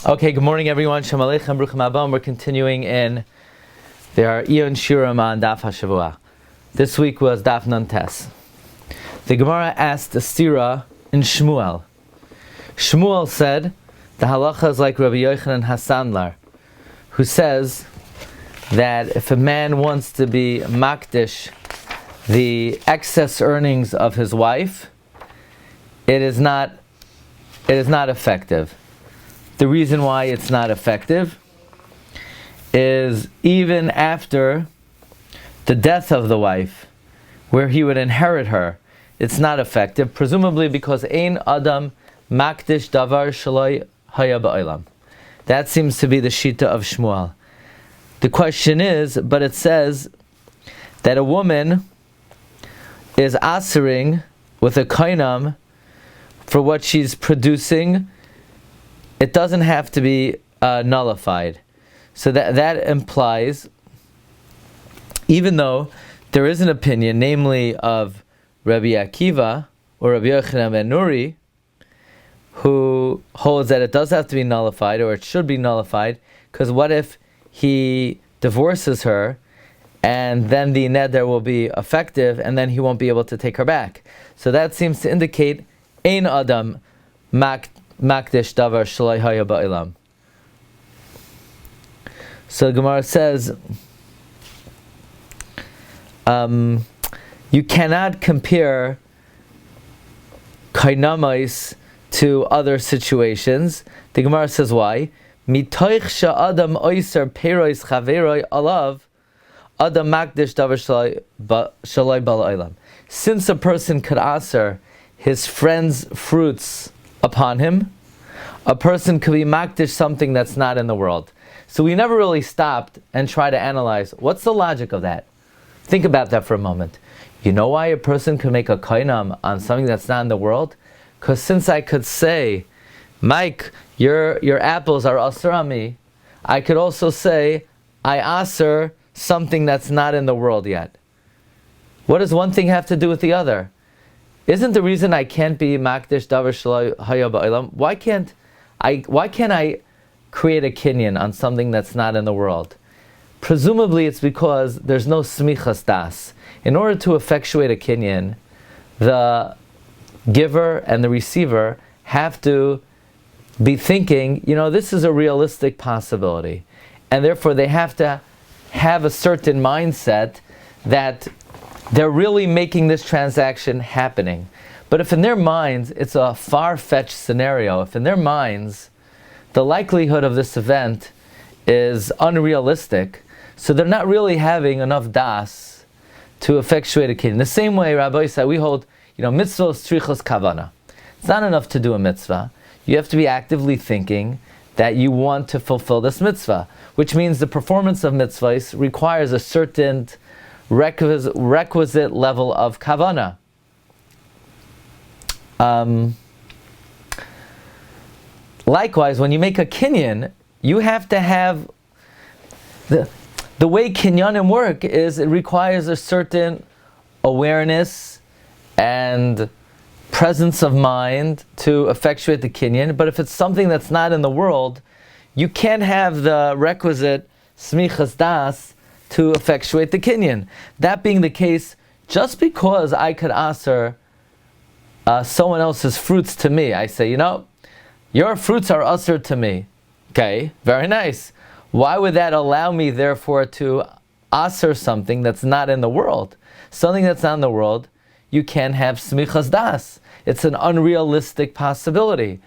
Okay, good morning everyone. Shalom Aleichem, Bruchim Abam. We're continuing in our Iyun Shiurim on Daf Hashavua. This week was Daf Nun Tes. The Gemara asked a stira in Shmuel. Shmuel said the halacha is like Rabbi Yochanan Hasandlar, who says that if a man wants to be makdish the excess earnings of his wife, it is not effective. The reason why it's not effective is even after the death of the wife, where he would inherit her, it's not effective, presumably because Ein Adam Makdish Davar Shaloi Haya Ba'olam. That seems to be the Shita of Shmuel. The question is, but it says that a woman is asering with a kainam for what she's producing. It doesn't have to be nullified. So that implies, even though there is an opinion, namely of Rabbi Akiva or Rabbi Yochanan ben Nuri, who holds that it does have to be nullified, or it should be nullified, because what if he divorces her and then the neder will be effective and then he won't be able to take her back? So that seems to indicate Ein Adam Makdish Davar Shalai Haya Ba'ilam. So the Gemara says, you cannot compare kainamais to other situations. The Gemara says why? Mitoich sha'adam oiser perois chaveroi alav adam makdish davar shalai bala'olam. Since a person could aser his friend's fruits upon him, a person could be makdish something that's not in the world. So we never really stopped and tried to analyze what's the logic of that. Think about that for a moment. You know why a person could make a kainam on something that's not in the world? Because since I could say, Mike, your apples are asur on me, I could also say, I asur something that's not in the world yet. What does one thing have to do with the other? Isn't the reason I can't be makdish davar shalai haya ba'olam? Why can't I create a kinyin on something that's not in the world? Presumably it's because there's no smichas das. In order to effectuate a kinyin, the giver and the receiver have to be thinking, this is a realistic possibility. And therefore they have to have a certain mindset that they're really making this transaction happening. But if in their minds it's a far-fetched scenario, if in their minds the likelihood of this event is unrealistic, so they're not really having enough das to effectuate a kinyin. In the same way, Rabbi said, we hold, mitzvah strichos kavana. It's not enough to do a mitzvah. You have to be actively thinking that you want to fulfill this mitzvah, which means the performance of mitzvahs requires a certain requisite level of kavana. Likewise, when you make a kinyin, you have to have the way kinyanim work is it requires a certain awareness and presence of mind to effectuate the kinyin. But if it's something that's not in the world, you can't have the requisite smichas das to effectuate the kinyin. That being the case, just because I could aser someone else's fruits to me, I say, your fruits are aser to me. Okay, very nice. Why would that allow me, therefore, to aser something that's not in the world? Something that's not in the world, you can't have smichas das. It's an unrealistic possibility.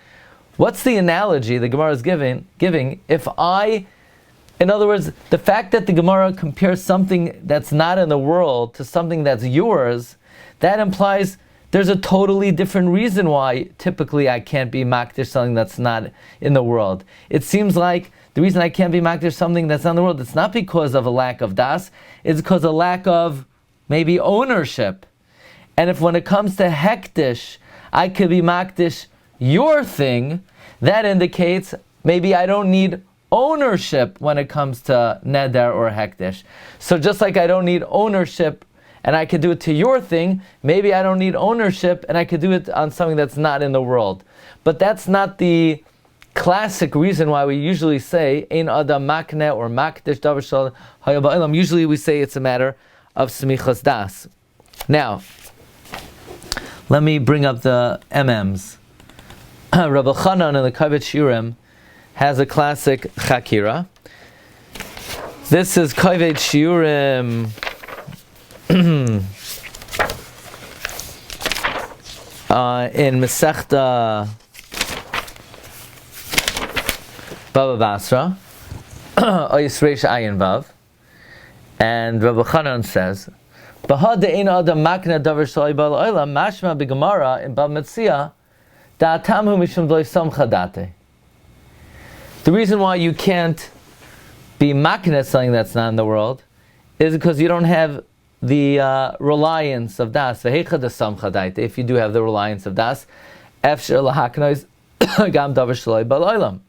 What's the analogy the Gemara is giving? In other words, the fact that the Gemara compares something that's not in the world to something that's yours, that implies there's a totally different reason why typically I can't be makdish something that's not in the world. It seems like the reason I can't be makdish something that's not in the world, it's not because of a lack of das, it's because of a lack of maybe ownership. And if when it comes to hektish, I could be makdish your thing, that indicates maybe I don't need ownership when it comes to neder or hektish. So just like I don't need ownership and I could do it to your thing, maybe I don't need ownership and I could do it on something that's not in the world. But that's not the classic reason why we usually say Ein Adam Makne or Makdish Davar Shel Haya Ba'olam. Usually we say it's a matter of Smichas Das. Now, let me bring up the MMs. Rabbi Chanan in the Shiurim has a classic Chakira. This is Kaved Shiurim in Masechta Baba Basra, Oyis Reish Ayin Vav, and Rabbi Chanan says, "Bahad de'ein adam makna davar shalai bal olam mashma b'gemara in Bab Metzia da'atamhu mishum doy samcha date." The reason why you can't be makna something that's not in the world is because you don't have the reliance of das. Ve'hecha de samcha date. If you do have the reliance of das, efshir lahaknois gam davar shalai bal olam.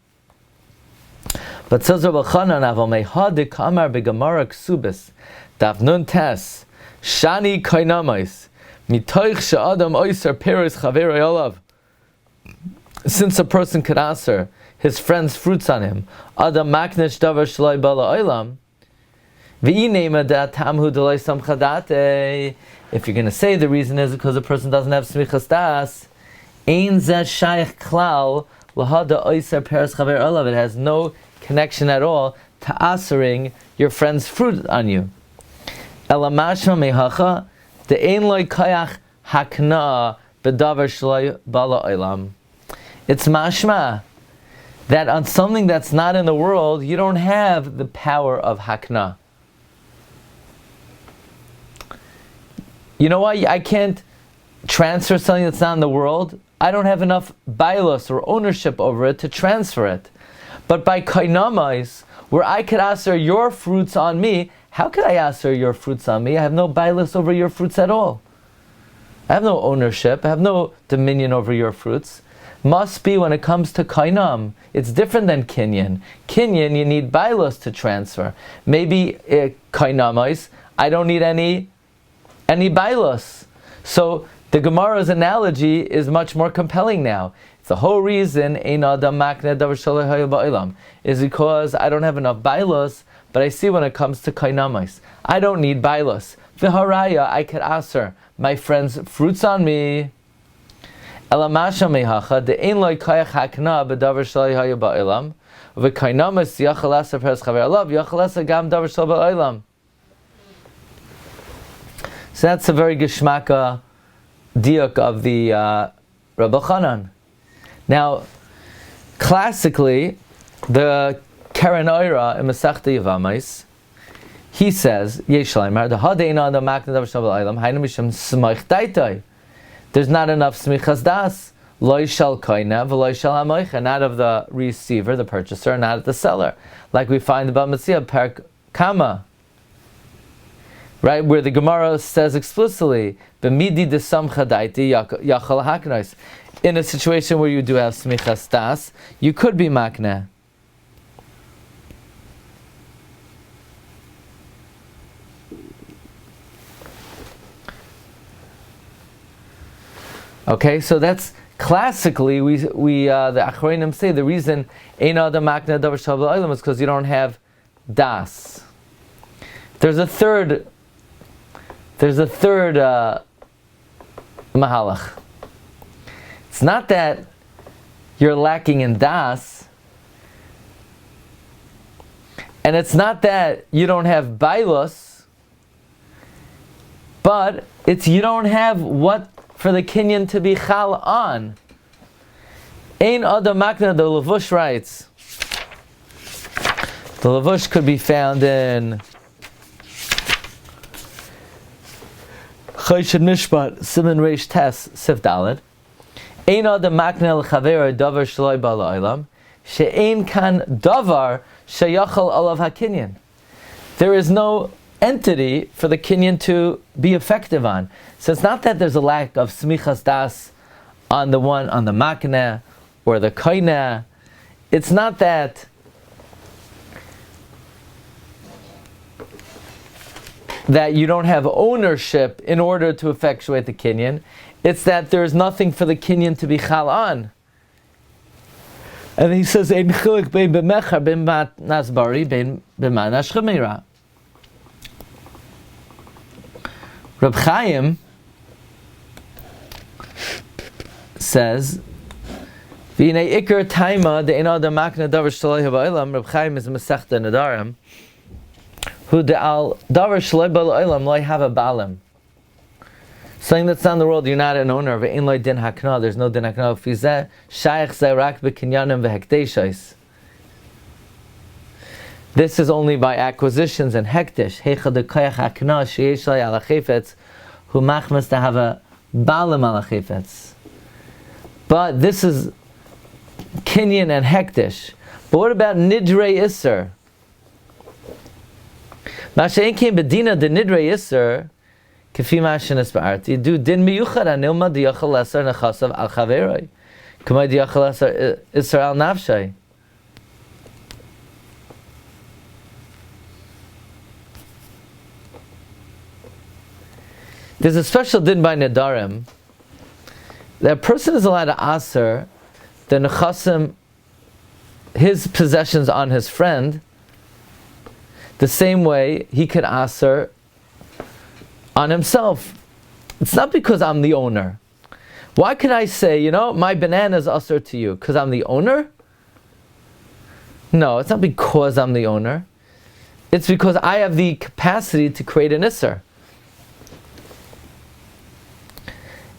But says Rabbi Chanan, aval mehad kamar b'gemara Kesuvos daf nun tes shani kainamais mitoich she'adam oiser peros chaveroi olav. Since a person could answer his friend's fruits on him, adam maknish davar shalai bala olam v'inema da'atamhu delay samcha date. If you're going to say the reason is because the person doesn't have smichas das, ein zeh shayach klal lahada oiser peros chaveroi olav. It has no connection at all to answering your friend's fruit on you. Elamashma mehacha the ein loy kayach hakna bedavar shloi bala olam. It's mashma that on something that's not in the world, you don't have the power of hakna. You know why I can't transfer something that's not in the world? I don't have enough bailos or ownership over it to transfer it. But by kainamais, where I could answer your fruits on me, how could I answer your fruits on me? I have no bailos over your fruits at all. I have no ownership. I have no dominion over your fruits. Must be when it comes to kainam. It's different than kinyin. Kinyin, you need bailos to transfer. Maybe kainamais, I don't need any bailos. So the Gemara's analogy is much more compelling now. The whole reason Ein Adam Makne Davar Shalai Haya Ba'olam is because I don't have enough bailos, but I see when it comes to kainamais, I don't need bailos. V'haraya, I could answer my friend's fruits on me. Elamasha mehacha de ein loy kayach hakna b'davar shalai haya ba'olam v'kainamas yachal asa peres chaver alav yachal asa gam davar shalai ba'olam. So that's a very geshmaka diuk of the Rabbi Chanan. Now, classically, the Keren Oira in Masechta Yevamos, he says, Yeshalaymar, the Hadeina the Makna Davar Shalai Ba'olam, Hainu Mishum Smoich Daitai. There's not enough Smichas Das, Loi Shal Koina, V'loi Shal HaMoicha, not of the receiver, the purchaser, not of the seller. Like we find about Metzia, Perk Kama, right, where the Gemara says explicitly, B'midi de Samcha Daiti Yachal HaKnois. In a situation where you do have smichas das, you could be makna. Okay, so that's classically the Achronim say the reason Ein Adam Makna Davar Shalai Ba'olam is because you don't have das. There's a third mahalach. It's not that you're lacking in das, and it's not that you don't have bailos, but it's you don't have what for the Kinyin to be chal on. Ein Adam Makna, the Levush writes. The Levush could be found in Choshen Mishpat, Siman Reish Tes, Sif Daled. Ein Adam Makna l'chaver davar shalai bala olam she'ein kan davar sheyachal alav hakinyin. There is no entity for the kinyin to be effective on. So it's not that there's a lack of smichas das on the makna or the koina. It's not that you don't have ownership in order to effectuate the kinyin. It's that there is nothing for the kinyin to be chal on. And he says, Ein chilik bein b'mechar, bein matnas bari, bein b'manash chumira. Reb Chaim says, V'inei ikar taima de'ein adam makna davar shaloi ha'ba'olam. Reb Chaim is a Masechta Nedarim, who de'al davar shaloi ba'olam loy have a ba'alim. Something that's not in the world, you're not an owner of it. Ein loy din hakna, there's no din hakna. Fizeh shayach zeh rak b'kinyanim v'hekdeshos. This is only by acquisitions and hekdesh. Heicha de'koyach hakna sheyesh loy ala chayfetz, who machmas to have a ba'alim ala chayfetz. But this is Kinyin and hekdesh. But what about nidrei iser? Ma'ashein came bedina de nidrei iser. Kefi ma'ashenes ba'arti. Do din miyuchad anilma diyachal leser nechasav al chaveroi. Kamay diyachal leser iser al nafshay. There's a special din by Nedarim. That a person is allowed to aser the nechasim, his possessions on his friend, the same way he could aser on himself. It's not because I'm the owner. Why could I say, my banana is aser to you? Because I'm the owner? No, it's not because I'm the owner. It's because I have the capacity to create an iser.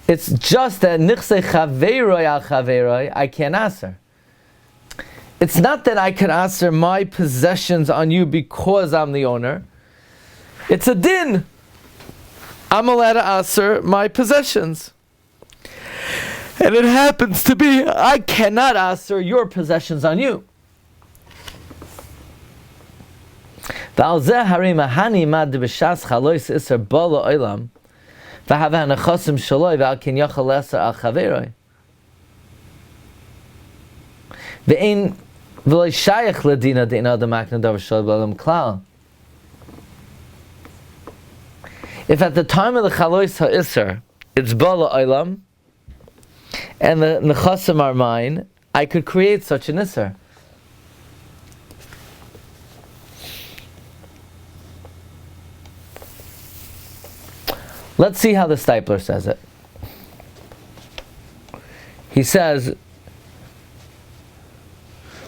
It's just that nichse chaveroi al chaveroi, I can't aser. It's not that I can aser my possessions on you because I'm the owner. It's a din. I'm allowed to aser my possessions. And it happens to be, I cannot aser your possessions on you. V'al zeh hari mahani mad b'shas chalois iser bala olam. V'hava nechasim shaloi v'al kin yachal leser al chaveroi. V'ein v'loi shayach ledina de'in adam makna davar shaloi b'olam klal. If at the time of the chalois ha'isr, it's bala olam, and the nechasim are mine, I could create such an isr. Let's see how the Stipler says it. He says,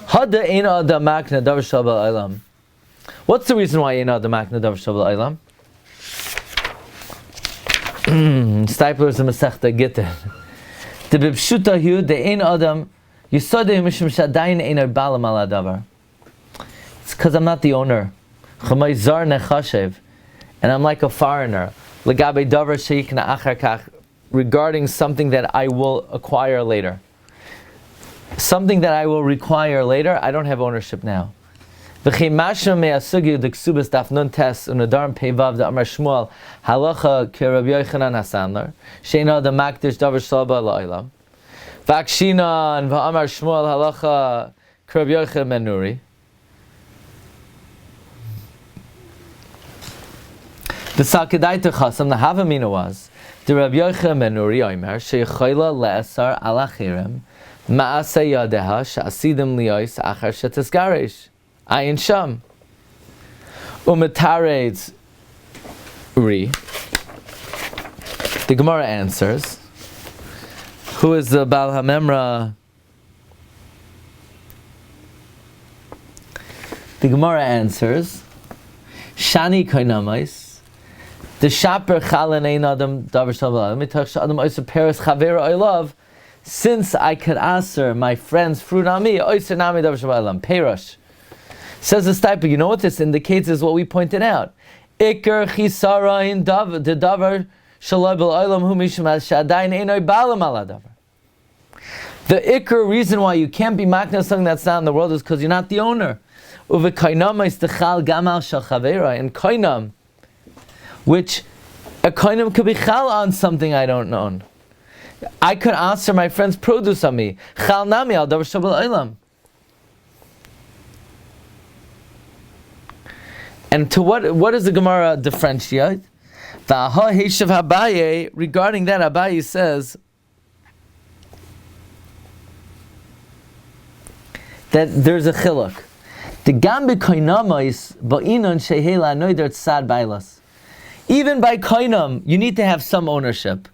Hada ein adam makna davar shel ba'olam. What's the reason why ein adam makna davar shel ba'olam? Stipler is a Masechta Gittin. The b'pshuta hu de ein adam yisodei mishum shadayin ein balam ala davar. It's because I'm not the owner. Chamay zar nechashev, and I'm like a foreigner. L'gabei davar sheikna achar kach, regarding something that I will acquire later. Something that I will require later, I don't have ownership now. V'chei mashma me'asugya de Kesuvos daf nun tes unadarm peivav de Amar Shmuel halacha ke Rabbi Yochanan Hasanler sheina de makdish davar shalba la'olam v'akshinan v'Amar Shmuel halacha ke Rabbi Yochanan Menuri. The Salkedaita Chasam, the Havamina was, the Rabbi Yochanan Menuri Omer, she'chayla le'asar al achirim, ma'asa yadeha she'asidim liyos achar she'tizgaresh. Ayin sham. Umetaretz ri. The Gemara answers, who is the Baal HaMemra? The Gemara answers, Shani koinamais. The shaper chalan ein adam davar shel ba'olam mitach she'adam oiser peres chavera oilav. Since I could aser my friend's fruit on me, oiser nami davar shel ba'olam perush. Says the Stipler, you know what this indicates is what we pointed out. Iker chisara in davar the davar shel ba'olam hu mishum shadayin einoi balam ala davar. The ikar reason why you can't be makna something that's not in the world is because you're not the owner. Uve kainam is techal gamal shel chavera, and kainam, which a koinam could be chal on something I don't own. I could answer my friend's produce on me. Chal nami al davar shel ba'olam. And to what does the Gemara differentiate? V'aha heishav Abaye, regarding that Abaye says, that there's a chiluk. The gambe koinamais ba'inon shehela noider tzad bailas. Even by koinam, you need to have some ownership.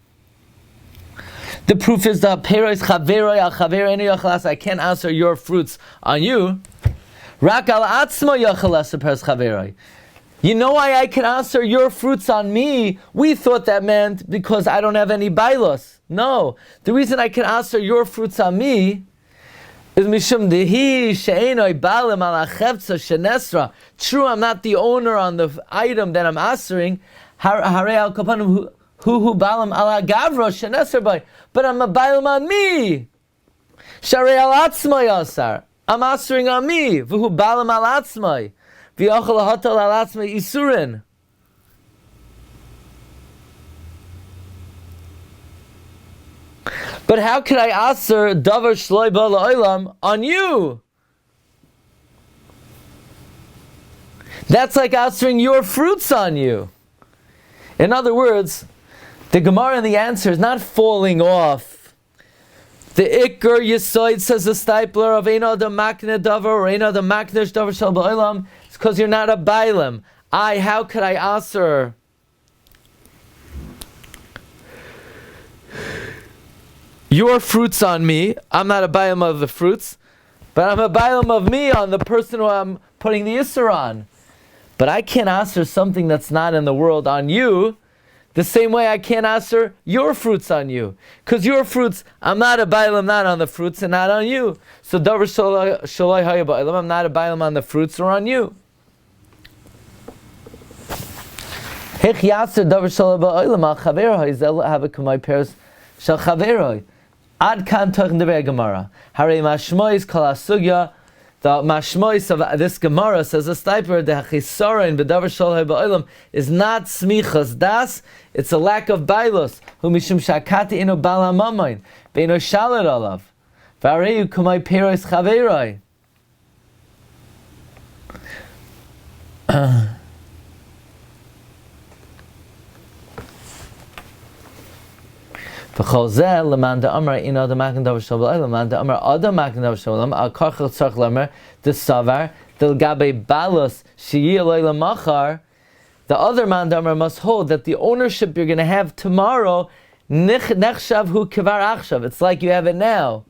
The proof is the perois chaveroi al chaver enu yachalas. I can't answer your fruits on you. Rak al atzma yachalas peros chaveroi. You know why I can answer your fruits on me? We thought that meant because I don't have any bailos. No, the reason I can answer your fruits on me is mishum dehi she'enoi balim al achevtza shenesra. True, I'm not the owner on the item that I'm answering. Harei al kapanim hu balim ala gavra shenesra by. But I'm a balim on me. Sharei al atzmai asar. I'm answering on me. V'hu balim al atzmai. V'yachal hatal al atzmai isurin. But how could I answer davar shloi ba la'olam on you? That's like answering your fruits on you. In other words, the Gemara and the answer is not falling off. The Iker Yisoid, says the stipler, of Eino the Makne Davar or Eino the Maknish Davar Shal Ba'olam, it's because you're not a Bailam. How could I answer your fruits on me? I'm not a Bailam of the fruits, but I'm a Bailam of me on the person who I'm putting the Isser on. But I can't answer something that's not in the world on you, the same way I can't answer your fruits on you. Because your fruits, I'm not a Bailam not on the fruits and not on you. So Davar Shalai Haya Bailam, I'm not a Bailam on the fruits or on you. Hech Yasser Davar Shalai Bailam al Chaveroi Zel Havakamai Peres Shal Chaveroi. Ad Kan Tochen Dever Gemara. Harei Mashmois Kala Sugya. The mashmois of this Gemara, says a stiper, the chisara in b'davar shalai ba'olam is not smichas das, it's a lack of bailos. Hu mishum shakati ino bala mamayin, beino shalat alav. V'areyu kumai peros chaverai. V'chol zeh leman da'amar ino da'makin davar shalai ba'olam, leman da'amar adam makin davar shalai ba'olam, al karchel tzarch lamer, the savar, the gabe balos, sheyi aloi lamachar, the other man da'amar must hold that the ownership you're going to have tomorrow, nechshav hu kivar achshav, it's like you have it now.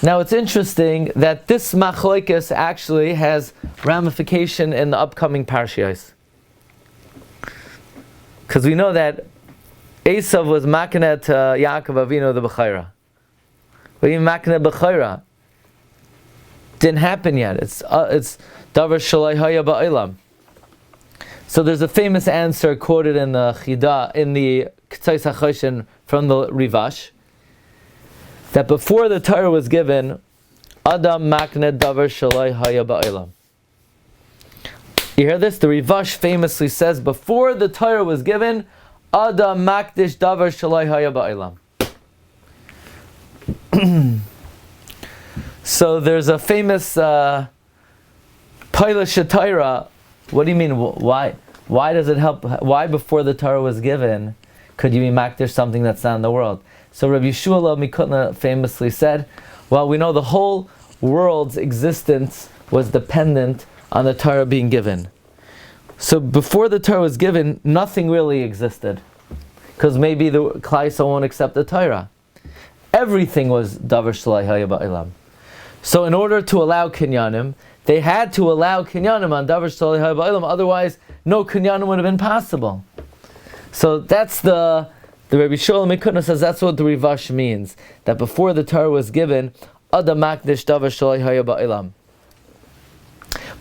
Now it's interesting that this machloikis actually has ramification in the upcoming parshiyos. Because we know that Esav was makinet to Yaakov Avinu the Bechayra. But even makinet Bechayra didn't happen yet. It's davar shalai haya ba'olam. So there's a famous answer quoted in the Chida, in the Ketzos HaChoshen from the Rivash, that before the Torah was given, Adam makne davar shalai haya ba'olam. You hear this? The Rivash famously says, before the Torah was given, Adam makdish davar shalai haya ba'olam. So there's a famous Paila Shatira. What do you mean? Why does it help? Why before the Torah was given could you be makdish something that's not in the world? So Rabbi Shmuel Mikutna famously said, well, we know the whole world's existence was dependent on the Torah being given. So before the Torah was given, nothing really existed, because maybe the Klal Yisrael won't accept the Torah. Everything was davar shalai haya ba'olam. So in order to allow kinyanim, they had to allow kinyanim on davar shalai haya ba'olam. Otherwise, no kinyanim would have been possible. So that's the Rabbi Shmuel Mikutna says that's what the Rivash means, that before the Torah was given, Adam makdish davar shalai haya ba'olam.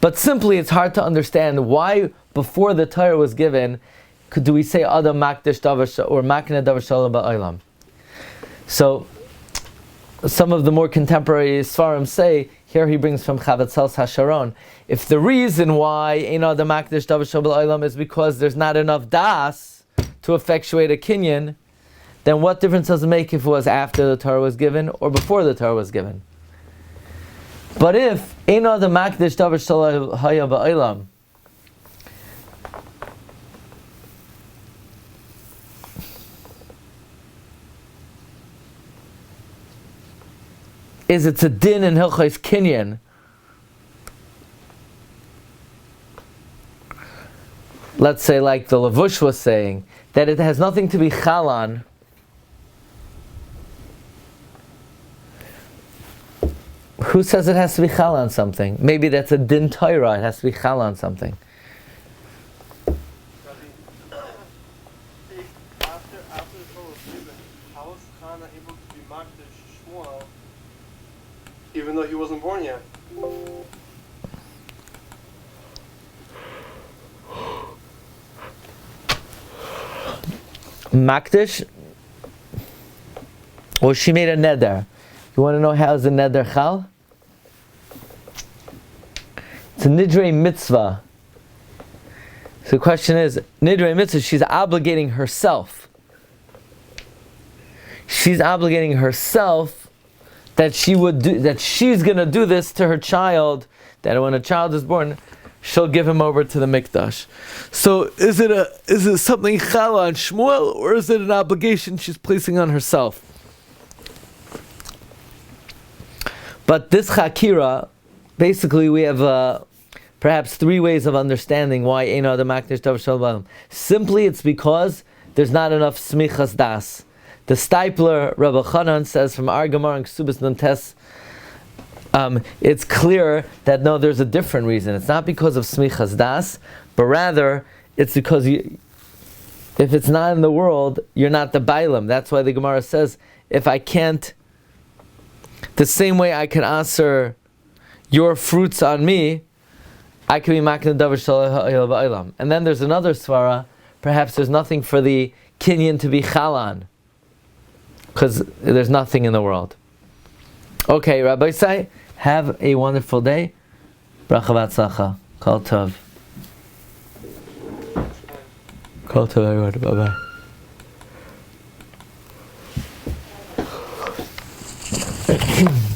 But simply, it's hard to understand why before the Torah was given, do we say Adam makdish davar or makne davar shalai ba'olam? So, some of the more contemporary Svarim say, here he brings from Chavatzel's Hasharon, if the reason why Ein Adam makdish davar shalai ba'olam is because there's not enough das to effectuate a Kinyin, then what difference does it make if it was after the Torah was given or before the Torah was given? But if Ein Adam makdish davar shalai haya ba'olam, is it's a din in Hilchos Kinyin. Let's say, like the Levush was saying, that it has nothing to be chal on. Who says it has to be chal on something? Maybe that's a din Torah, it has to be chal on something. After the Torah of Iyun, how was Chana able to be Makdish Shmuel even though he wasn't born yet? Makdish, or she made a neder. You want to know how is the neder chal? It's a nidrei mitzvah. So the question is, nidrei mitzvah, she's obligating herself. She's obligating herself that she would do, that she's going to do this to her child, that when a child is born, she'll give him over to the mikdash. So is it something chal on Shmuel, or is it an obligation she's placing on herself? But this chakira, basically we have perhaps three ways of understanding why Eino Adam Makdish Davar Shalom. Simply it's because there's not enough smichas das. The Stipler, Rabbi Chanan, says from our Gemara and Kesuvos Nuntes, it's clear that no, there's a different reason. It's not because of smichas das, but rather it's because if it's not in the world, you're not the bailam. That's why the Gemara says, if I can't, the same way I can answer your fruits on me, I can be makin davar shel ha'olam. And then there's another svara, perhaps there's nothing for the Kinyin to be chalan, because there's nothing in the world. Okay, Rabbi Say, have a wonderful day. Bracha v'atzlacha. Kol tov. Kol tov, everyone. Bye-bye.